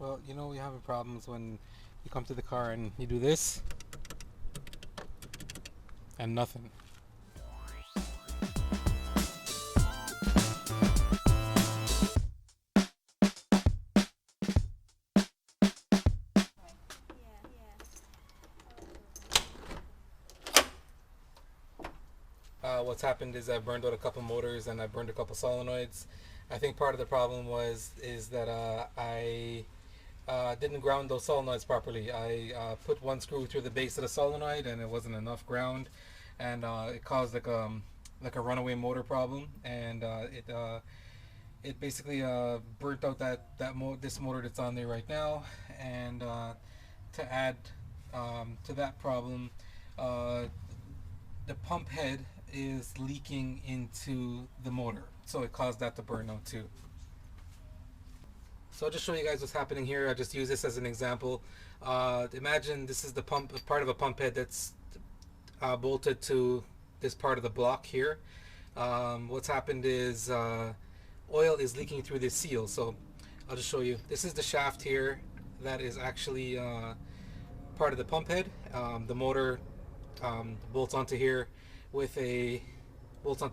Well, you know you're having problems when you come to the car and you do this and nothing. What's happened is I burned out a couple motors and I burned a couple solenoids. I think part of the problem is that I didn't ground those solenoids properly. I put one screw through the base of the solenoid and it wasn't enough ground, and it caused like a runaway motor problem, and it basically burnt out this motor that's on there right now. And to add to that problem, uh, the pump head is leaking into the motor, so it caused that to burn out too. So I'll just show you guys what's happening here. I just use this as an example. Imagine this is the part of a pump head that's bolted to this part of the block here. What's happened is oil is leaking through this seal. So I'll just show you. This is the shaft here that is actually part of the pump head. The motor bolts onto here with a with a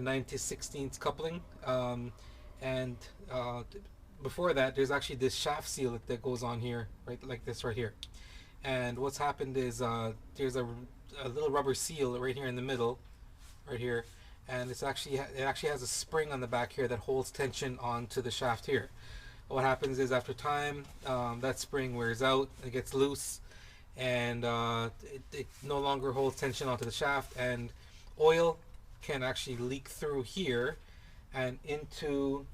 9/16 coupling. And before that, there's actually this shaft seal that goes on here, right, like this right here. And what's happened is there's a little rubber seal right here in the middle, right here, and it actually has a spring on the back here that holds tension onto the shaft here. What happens is after time, that spring wears out, it gets loose, and it no longer holds tension onto the shaft, and oil can actually leak through here and into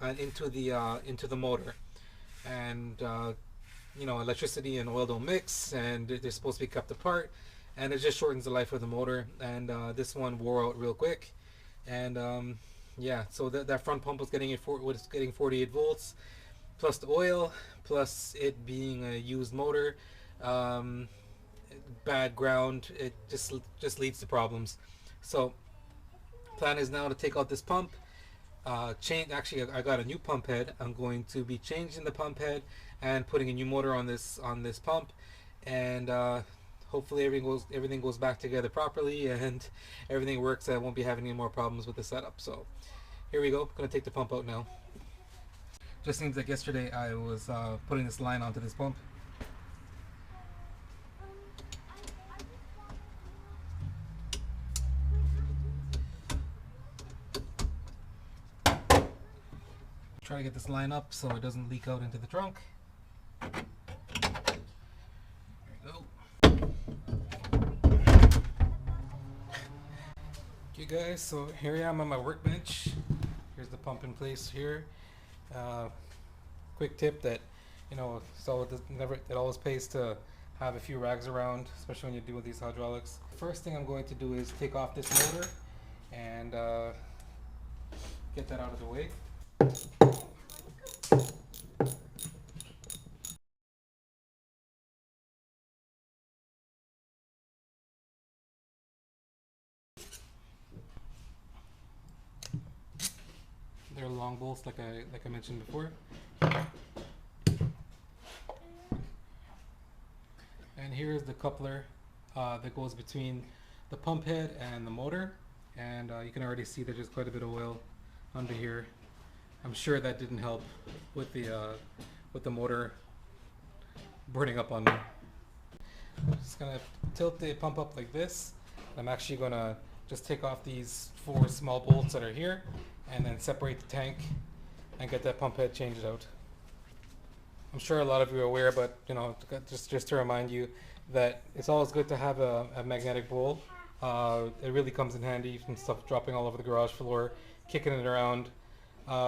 the motor. And you know, electricity and oil don't mix, and they're supposed to be kept apart, and it just shortens the life of the motor. And this one wore out real quick, and yeah, so that front pump was getting 48 volts, plus the oil, plus it being a used motor, um, bad ground. It just leads to problems. So plan is now to take out this pump, change. Actually, I got a new pump head. I'm going to be changing the pump head and putting a new motor on this pump, and hopefully everything goes back together properly and everything works. I won't be having any more problems with the setup. So here we go. Gonna take the pump out now. Just seems like yesterday I was putting this line onto this pump. Try to get this line up so it doesn't leak out into the trunk. There we go. Okay guys, so here I am on my workbench. Here's the pump in place here. Quick tip that, you know, so it always pays to have a few rags around, especially when you deal with these hydraulics. First thing I'm going to do is take off this motor and get that out of the way. They're long bolts, like I mentioned before. And here's the coupler that goes between the pump head and the motor. And you can already see that there's quite a bit of oil under here. I'm sure that didn't help with the motor burning up on me. I'm just gonna tilt the pump up like this. I'm actually gonna just take off these 4 small bolts that are here, and then separate the tank and get that pump head changed out. I'm sure a lot of you are aware, but you know, just to remind you that it's always good to have a magnetic bowl. It really comes in handy from stuff dropping all over the garage floor, kicking it around.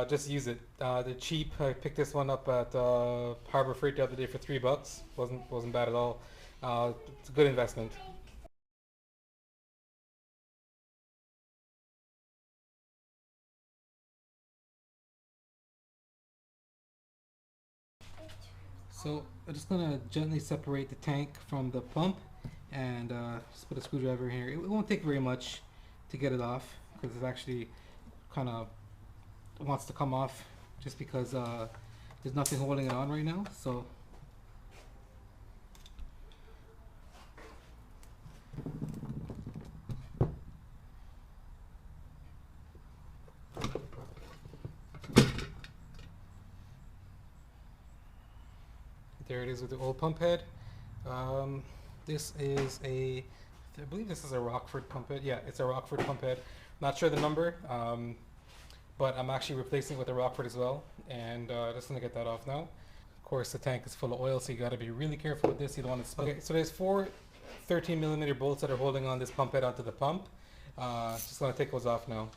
Just use it. They're cheap. I picked this one up at Harbor Freight the other day for $3. Wasn't bad at all. It's a good investment. So I'm just gonna gently separate the tank from the pump, and just put a screwdriver here. It won't take very much to get it off because it actually kind of wants to come off just because there's nothing holding it on right now. So there it is with the old pump head. This is I believe this is a Rockford pump head. Yeah, it's a Rockford pump head. Not sure the number, but I'm actually replacing it with a Rockford as well. And just gonna get that off now. Of course, the tank is full of oil, so you gotta be really careful with this. You don't want to spill. Okay, so there's 4 13mm bolts that are holding on this pump head onto the pump. Just gonna take those off now.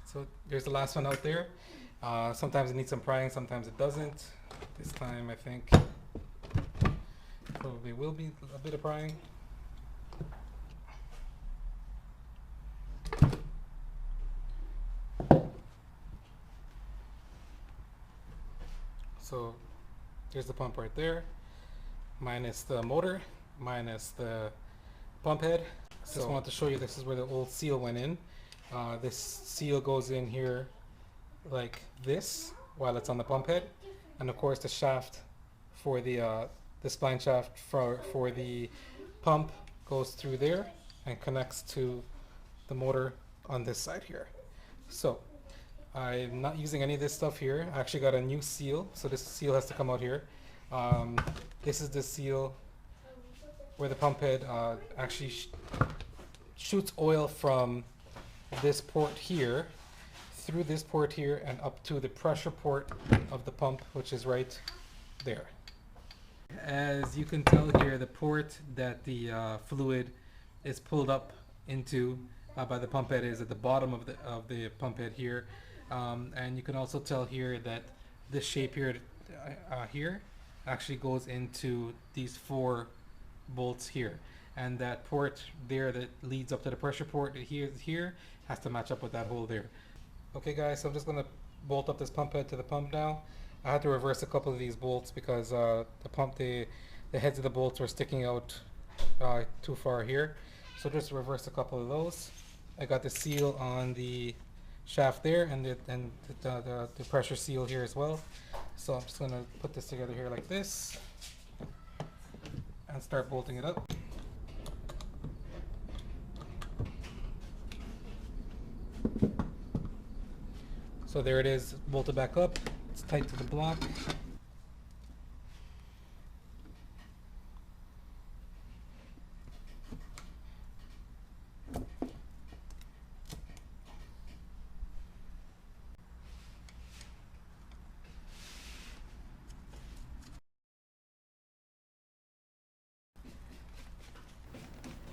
So there's the last one out there. Sometimes it needs some prying, sometimes it doesn't. This time I think probably will be a bit of prying. So there's the pump right there, minus the motor, minus the pump head. So just wanted to show you, this is where the old seal went in. This seal goes in here like this while it's on the pump head, and of course the shaft for the spline shaft for the pump goes through there and connects to the motor on this side here. So I'm not using any of this stuff here. I actually got a new seal, so this seal has to come out here. This is the seal where the pump head actually shoots oil from this port here through this port here and up to the pressure port of the pump, which is right there. As you can tell here, the port that the fluid is pulled up into by the pump head is at the bottom of the pump head here, and you can also tell here that this shape here here actually goes into these 4 bolts here, and that port there that leads up to the pressure port here has to match up with that hole there. Okay guys, so I'm just going to bolt up this pump head to the pump now. I had to reverse a couple of these bolts because the heads of the bolts were sticking out too far here. So just reverse a couple of those. I got the seal on the shaft there and the pressure seal here as well. So I'm just going to put this together here like this and start bolting it up. So there it is, bolted back up. It's tight to the block.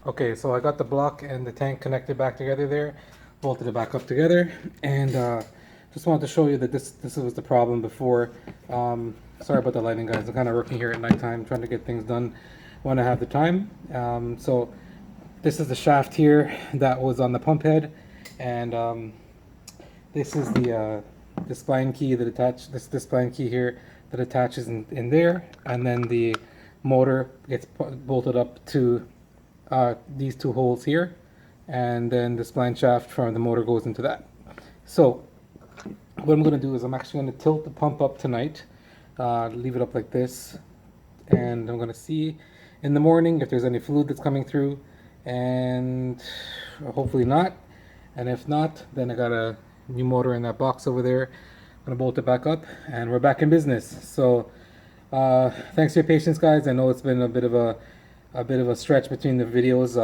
Okay, so I got the block and the tank connected back together there, bolted it back up together, and just wanted to show you that this was the problem before. Sorry about the lighting, guys. I'm kind of working here at nighttime, trying to get things done when I have the time. So this is the shaft here that was on the pump head, and this is the spline key that this spline key here that attaches in there, and then the motor gets bolted up to these 2 holes here, and then the spline shaft from the motor goes into that. So what I'm going to do is I'm actually going to tilt the pump up tonight, leave it up like this, and I'm going to see in the morning if there's any fluid that's coming through, and hopefully not, and if not, then I got a new motor in that box over there. I'm going to bolt it back up and we're back in business. So thanks for your patience, guys. I know it's been a bit of a stretch between the videos,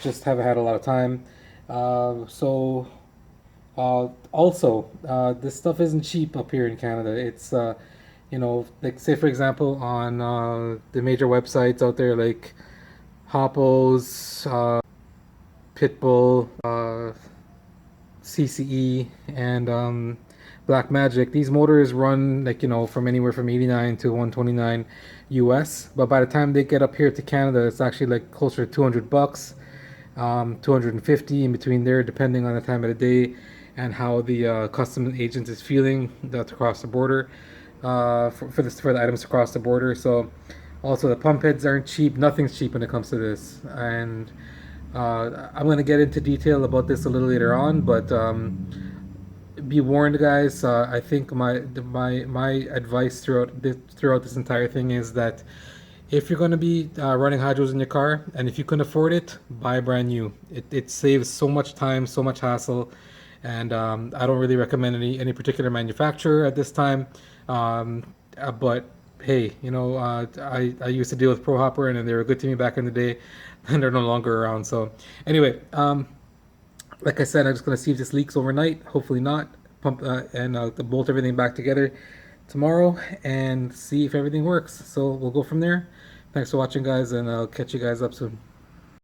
just haven't had a lot of time. Also, this stuff isn't cheap up here in Canada. It's you know, like say for example on the major websites out there like Hoppos, Pitbull, CCE, and Black Magic. These motors run like, you know, from anywhere from 89 to 129 US, but by the time they get up here to Canada, it's actually like closer to $200, 250 in between there, depending on the time of the day and how the customs agent is feeling that across the border for the items across the border. So also the pump heads aren't cheap. Nothing's cheap when it comes to this, and I'm going to get into detail about this a little later on, but be warned, guys. I think my advice throughout this entire thing is that if you're going to be running hydros in your car, and if you can afford it, buy brand new. It saves so much time, so much hassle, and I don't really recommend any particular manufacturer at this time. But hey, I used to deal with Pro Hopper, and they were good to me back in the day, and they're no longer around. So anyway, like I said, I'm just gonna see if this leaks overnight. Hopefully not. Pump and bolt everything back together tomorrow and see if everything works. So we'll go from there. Thanks for watching, guys, and I'll catch you guys up soon.